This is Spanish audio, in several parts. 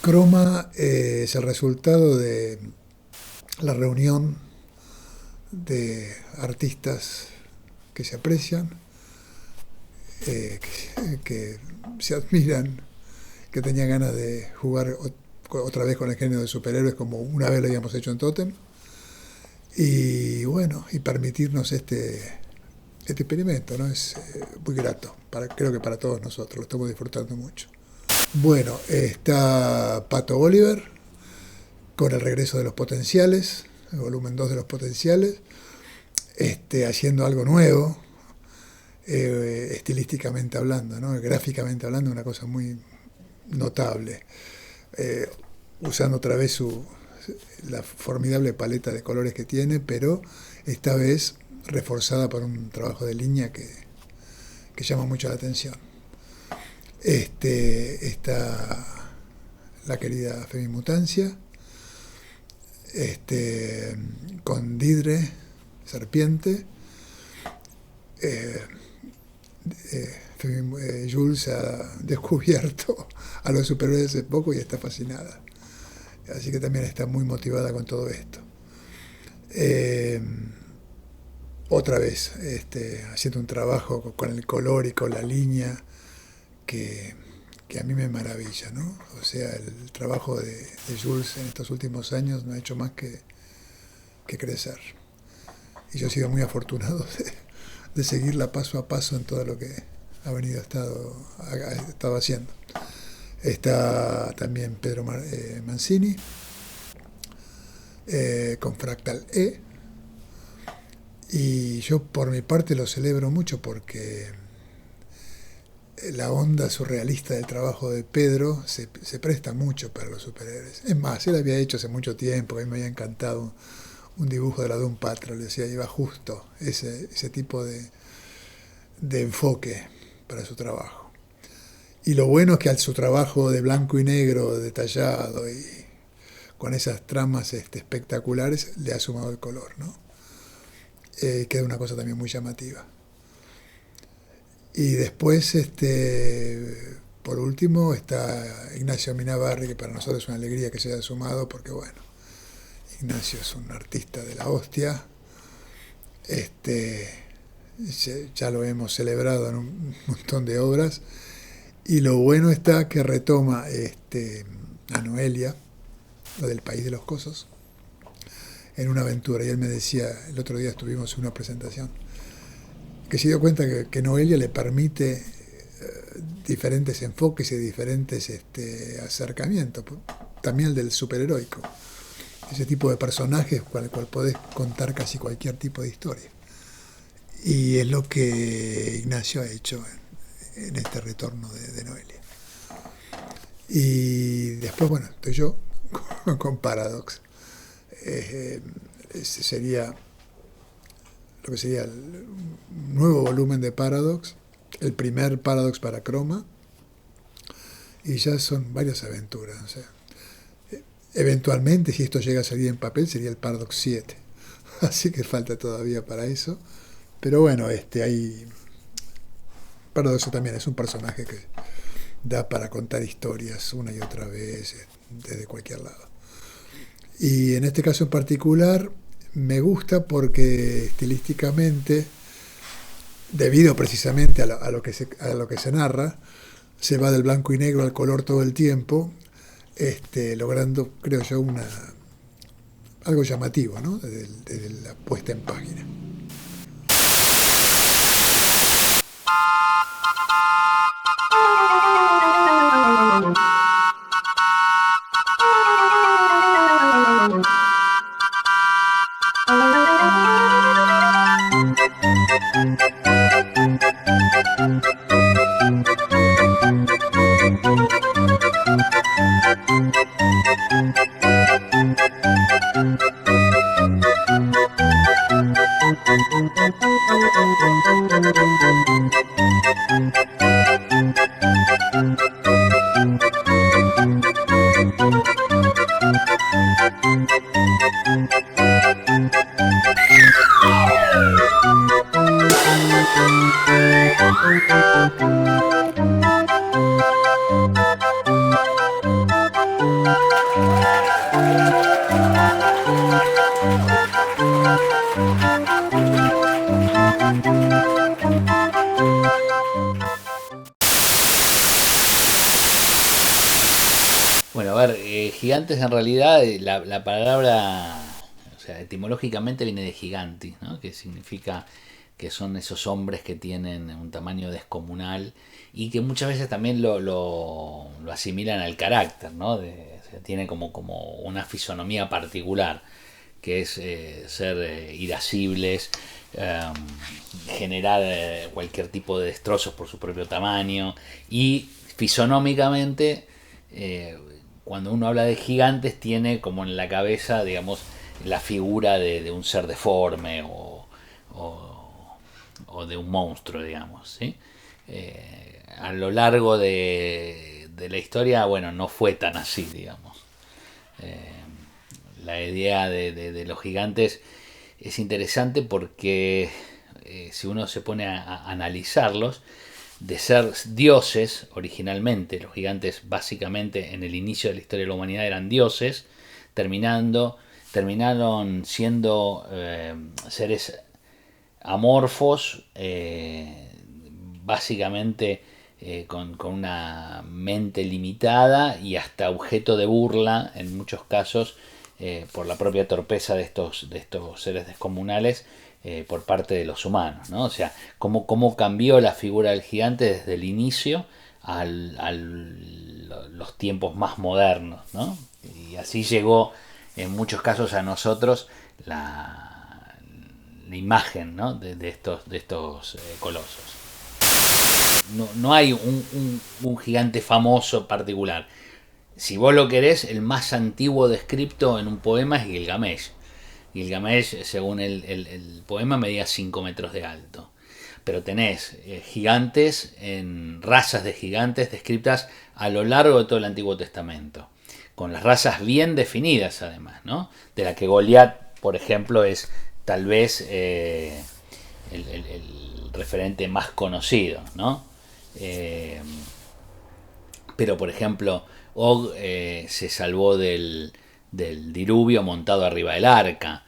Croma es el resultado de la reunión de artistas que se aprecian, que se admiran, que tenían ganas de jugar otra vez con el género de superhéroes como una vez lo habíamos hecho en Totem, y bueno, y permitirnos este experimento, ¿no? Es muy grato, creo que para todos nosotros, lo estamos disfrutando mucho. Bueno, está Pato Oliver con el regreso de Los Potenciales, el volumen 2 de Los Potenciales, haciendo algo nuevo, estilísticamente hablando, ¿no? Gráficamente hablando, una cosa muy notable, usando otra vez la formidable paleta de colores que tiene, pero esta vez reforzada por un trabajo de línea que llama mucho la atención. Está la querida Femimutancia, con Didre, Serpiente. Jules ha descubierto a los superhéroes hace poco y está fascinada. Así que también está muy motivada con todo esto. Otra vez, haciendo un trabajo con el color y con la línea que a mí me maravilla, ¿no? O sea, el trabajo de Jules en estos últimos años no ha hecho más que crecer. Y yo he sido muy afortunado de seguirla paso a paso en todo lo que ha estado haciendo. Está también Pedro Mancini, con Fractal E. Y yo por mi parte lo celebro mucho porque la onda surrealista del trabajo de Pedro se presta mucho para los superhéroes. Es más, él había hecho hace mucho tiempo, a mí me había encantado un dibujo de la Doom Patrol, decía, iba justo ese tipo de enfoque para su trabajo. Y lo bueno es que a su trabajo de blanco y negro, detallado y con esas tramas espectaculares, le ha sumado el color, ¿no? Queda una cosa también muy llamativa. Y después, por último, está Ignacio Minabarri, que para nosotros es una alegría que se haya sumado, porque bueno, Ignacio es un artista de la hostia. Ya lo hemos celebrado en un montón de obras. Y lo bueno está que retoma a Noelia, lo del País de los Cosos, en una aventura. Y él me decía, el otro día estuvimos en una presentación, que se dio cuenta que Noelia le permite diferentes enfoques y diferentes acercamientos, también el del superheroico, ese tipo de personajes con el cual podés contar casi cualquier tipo de historia. Y es lo que Ignacio ha hecho en este retorno de Noelia. Y después, bueno, estoy yo con Paradox. Ese sería lo que sería el nuevo volumen de Paradox, el primer Paradox para Croma, y ya son varias aventuras. O sea, eventualmente, si esto llega a salir en papel, sería el Paradox 7. Así que falta todavía para eso. Pero bueno, Paradox también es un personaje que da para contar historias una y otra vez, desde cualquier lado. Y en este caso en particular me gusta porque estilísticamente, debido precisamente a lo que se narra, se va del blanco y negro al color todo el tiempo, logrando, creo yo, algo llamativo, ¿no? Desde la puesta en página. gigantes en realidad, la palabra, o sea, etimológicamente viene de giganti, ¿no? Que significa que son esos hombres que tienen un tamaño descomunal y que muchas veces también lo asimilan al carácter, ¿no? O sea, tiene como una fisonomía particular, que es ser irascibles, eh, generar cualquier tipo de destrozos por su propio tamaño y fisonómicamente, eh, cuando uno habla de gigantes tiene como en la cabeza, digamos, la figura de un ser deforme o de un monstruo, digamos, ¿sí? A lo largo de la historia, bueno, no fue tan así, digamos. Eh, la idea de los gigantes es interesante porque si uno se pone a analizarlos, de ser dioses originalmente, los gigantes básicamente en el inicio de la historia de la humanidad eran dioses, terminaron siendo seres amorfos, básicamente con una mente limitada y hasta objeto de burla en muchos casos, por la propia torpeza de estos seres descomunales, por parte de los humanos, ¿no? O sea, cómo cambió la figura del gigante desde el inicio a los tiempos más modernos, ¿no? Y así llegó en muchos casos a nosotros la imagen, ¿no? De estos colosos. No hay un gigante famoso particular. Si vos lo querés, el más antiguo descripto en un poema es Gilgamesh. Gilgamesh, según el poema, medía 5 metros de alto. Pero tenés gigantes, en razas de gigantes descritas a lo largo de todo el Antiguo Testamento, con las razas bien definidas además, ¿no? De la que Goliat, por ejemplo, es tal vez el referente más conocido, ¿no? Eh, pero, por ejemplo, Og se salvó del diluvio montado arriba del arca.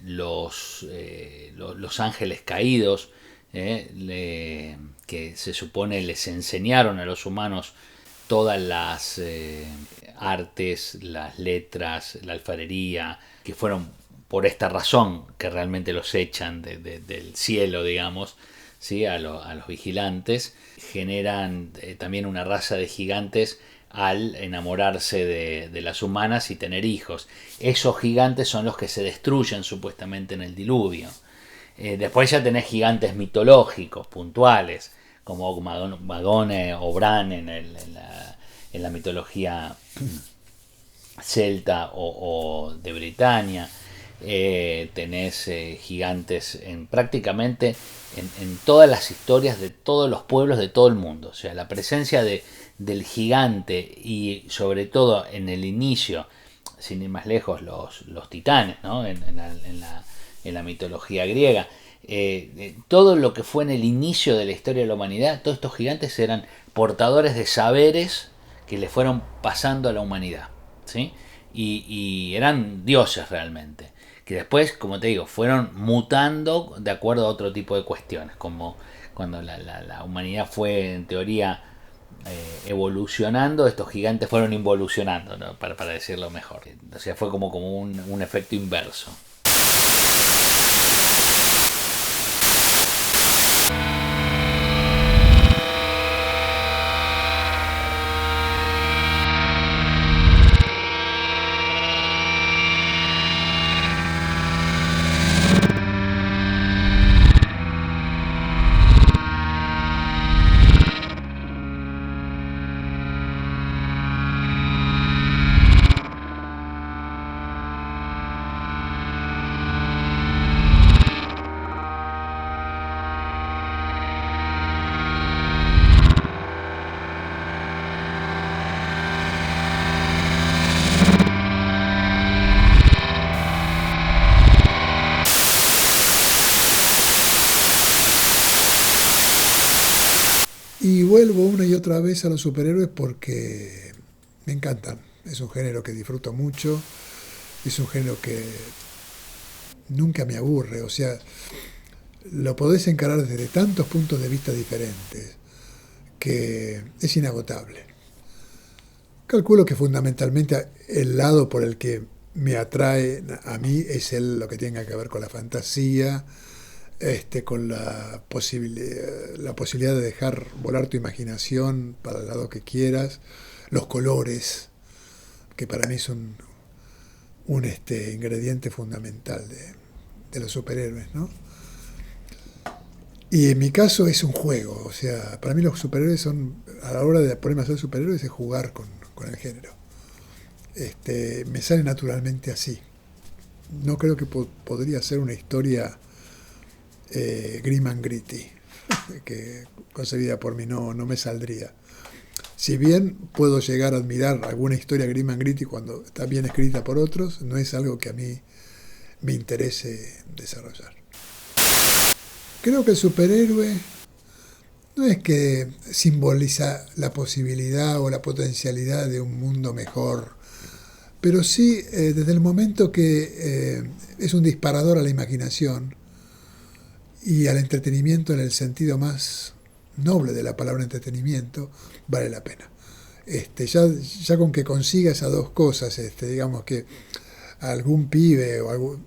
Los ángeles caídos, que se supone les enseñaron a los humanos todas las artes, las letras, la alfarería, que fueron por esta razón que realmente los echan del cielo, digamos, ¿sí? A los vigilantes, generan también una raza de gigantes al enamorarse de las humanas y tener hijos. Esos gigantes son los que se destruyen supuestamente en el diluvio. Después ya tenés gigantes mitológicos, puntuales, como Magone o Bran en la mitología celta o de Britania. Tenés gigantes prácticamente en todas las historias de todos los pueblos de todo el mundo. O sea, la presencia del gigante y sobre todo en el inicio, sin ir más lejos, los titanes, ¿no? En la mitología griega. Todo lo que fue en el inicio de la historia de la humanidad, todos estos gigantes eran portadores de saberes que le fueron pasando a la humanidad, ¿sí? Y eran dioses realmente, que después, como te digo, fueron mutando de acuerdo a otro tipo de cuestiones, como cuando la humanidad fue en teoría evolucionando, estos gigantes fueron involucionando, ¿no? Para decirlo mejor. O sea, fue como un efecto inverso. Y vuelvo una y otra vez a los superhéroes porque me encantan. Es un género que disfruto mucho, es un género que nunca me aburre, o sea, lo podés encarar desde tantos puntos de vista diferentes que es inagotable. Calculo que fundamentalmente el lado por el que me atrae a mí es lo que tenga que ver con la fantasía, con la posibilidad de dejar volar tu imaginación para el lado que quieras, los colores, que para mí son un ingrediente fundamental de los superhéroes, ¿no? Y en mi caso es un juego, o sea, para mí los superhéroes son, a la hora de ponerme a ser superhéroes, es jugar con el género. Me sale naturalmente así. No creo que podría ser una historia grim and gritty, que concebida por mí no me saldría. Si bien puedo llegar a admirar alguna historia grim and gritty cuando está bien escrita por otros, no es algo que a mí me interese desarrollar. Creo que el superhéroe no es que simboliza la posibilidad o la potencialidad de un mundo mejor, pero sí desde el momento que es un disparador a la imaginación y al entretenimiento en el sentido más noble de la palabra entretenimiento, vale la pena. Ya con que consiga esas dos cosas, digamos que algún pibe o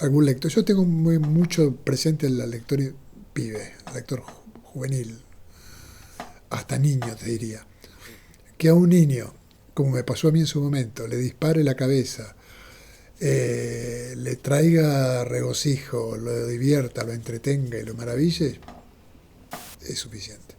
algún lector, yo tengo mucho presente el lector pibe, el lector juvenil, hasta niño te diría, que a un niño, como me pasó a mí en su momento, le dispare la cabeza, le traiga regocijo, lo divierta, lo entretenga y lo maraville, es suficiente.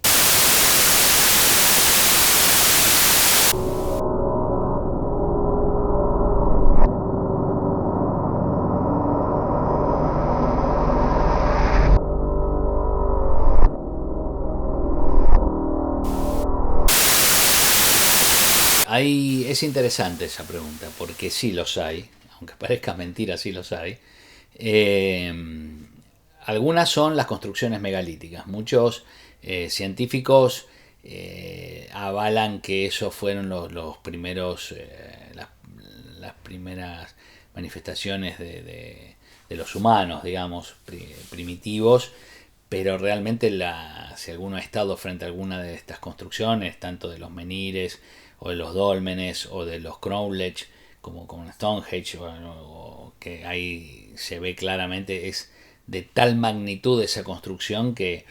Es interesante esa pregunta, porque sí los hay, aunque parezca mentira, sí los hay. Algunas son las construcciones megalíticas. Muchos científicos avalan que esos fueron los primeros, las primeras manifestaciones de los humanos, digamos, primitivos, pero realmente si alguno ha estado frente a alguna de estas construcciones, tanto de los menhires, o de los dólmenes, o de los Crowlech, como Stonehenge, o que ahí se ve claramente, es de tal magnitud esa construcción que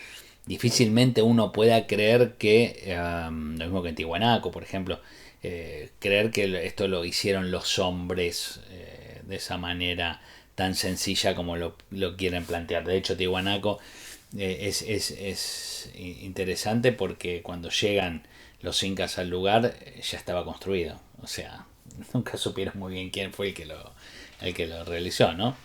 difícilmente uno pueda creer que, lo mismo que en Tiwanaku, por ejemplo, creer que esto lo hicieron los hombres de esa manera tan sencilla como lo quieren plantear. De hecho, Tiwanaku es interesante porque cuando llegan los incas al lugar ya estaba construido. O sea, nunca supieron muy bien quién fue el que lo realizó, ¿no?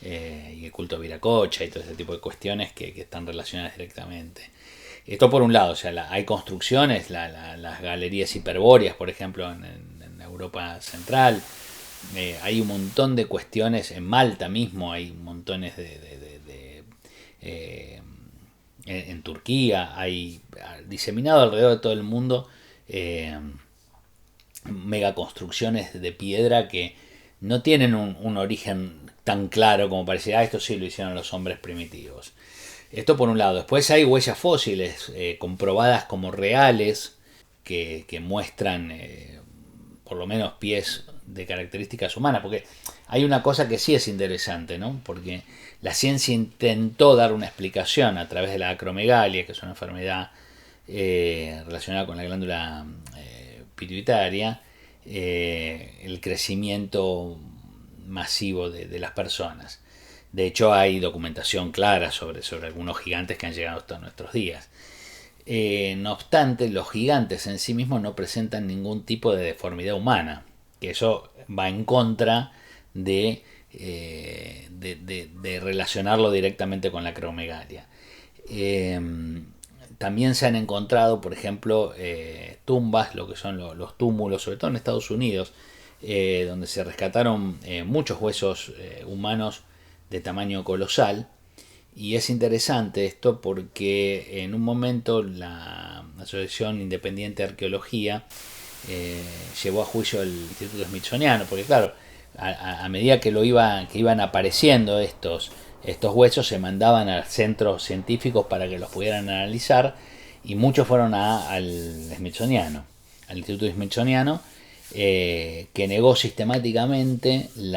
Y el culto de Viracocha y todo ese tipo de cuestiones que están relacionadas directamente. Esto por un lado, o sea, hay construcciones, las galerías hiperbóreas, por ejemplo, en Europa Central. Hay un montón de cuestiones, en Malta mismo hay montones en Turquía, hay diseminado alrededor de todo el mundo megaconstrucciones de piedra que no tienen un origen tan claro como parecía, esto sí lo hicieron los hombres primitivos. Esto por un lado. Después hay huellas fósiles comprobadas como reales que muestran por lo menos pies de características humanas, porque hay una cosa que sí es interesante, ¿no? Porque la ciencia intentó dar una explicación a través de la acromegalia, que es una enfermedad relacionada con la glándula pituitaria, el crecimiento masivo de las personas. De hecho, hay documentación clara sobre algunos gigantes que han llegado hasta nuestros días. No obstante, los gigantes en sí mismos no presentan ningún tipo de deformidad humana, que eso va en contra de relacionarlo directamente con la acromegalia. También se han encontrado, por ejemplo, tumbas, lo que son los túmulos, sobre todo en Estados Unidos, donde se rescataron muchos huesos humanos de tamaño colosal. Y es interesante esto porque en un momento la Asociación Independiente de Arqueología llevó a juicio el Instituto Smithsoniano, porque claro, a medida que iban apareciendo estos huesos, se mandaban a centros científicos para que los pudieran analizar, y muchos fueron al Smithsoniano, al Instituto Smithsoniano, que negó sistemáticamente el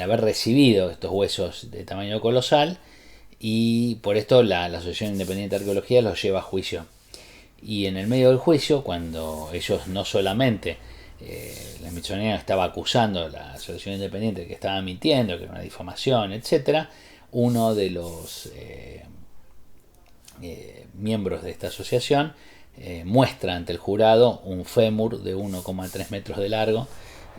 haber recibido estos huesos de tamaño colosal, y por esto la Asociación Independiente de Arqueología los lleva a juicio. Y en el medio del juicio, cuando ellos no solamente la Smithsonian estaba acusando a la Asociación Independiente de que estaba mintiendo, que era una difamación, etc., uno de los miembros de esta asociación muestra ante el jurado un fémur de 1,3 metros de largo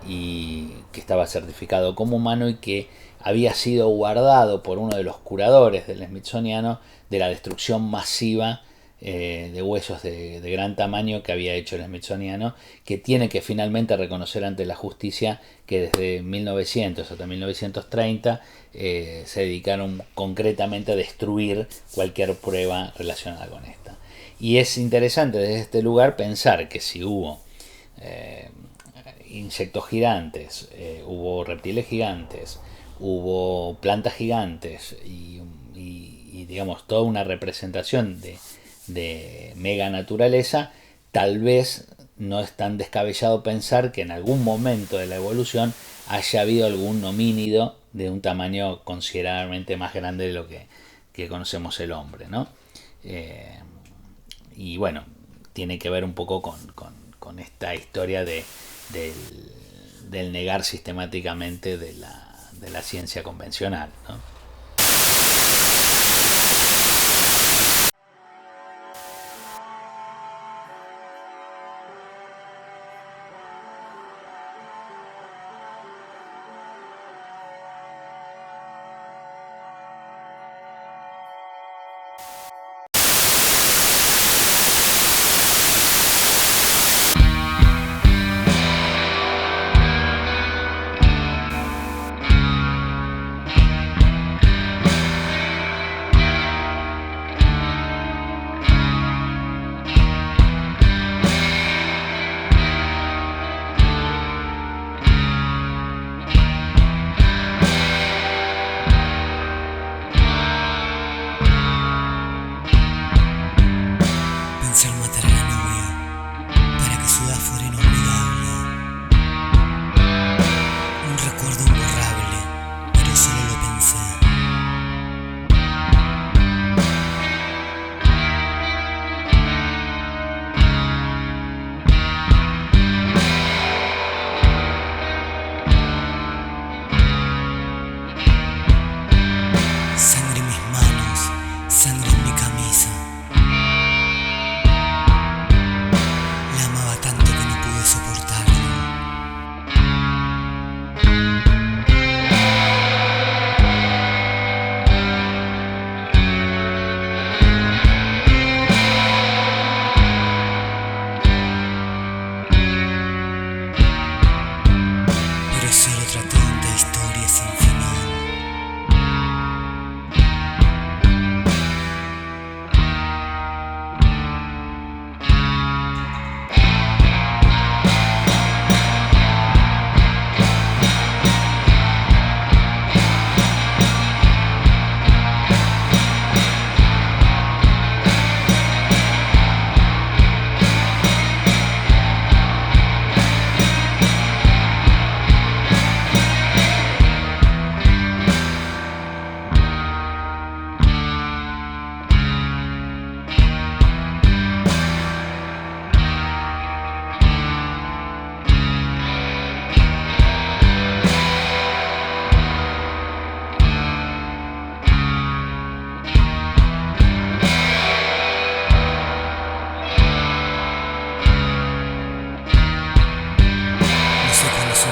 y que estaba certificado como humano y que había sido guardado por uno de los curadores del Smithsoniano de la destrucción masiva de huesos de gran tamaño que había hecho el Smithsoniano, que tiene que finalmente reconocer ante la justicia que desde 1900 hasta 1930 se dedicaron concretamente a destruir cualquier prueba relacionada con esta. Y es interesante desde este lugar pensar que si hubo insectos gigantes, hubo reptiles gigantes, hubo plantas gigantes y digamos toda una representación de mega naturaleza, tal vez no es tan descabellado pensar que en algún momento de la evolución haya habido algún homínido de un tamaño considerablemente más grande de lo que conocemos el hombre, ¿no? Y bueno, tiene que ver un poco con esta historia del negar sistemáticamente de la ciencia convencional, ¿no?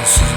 Son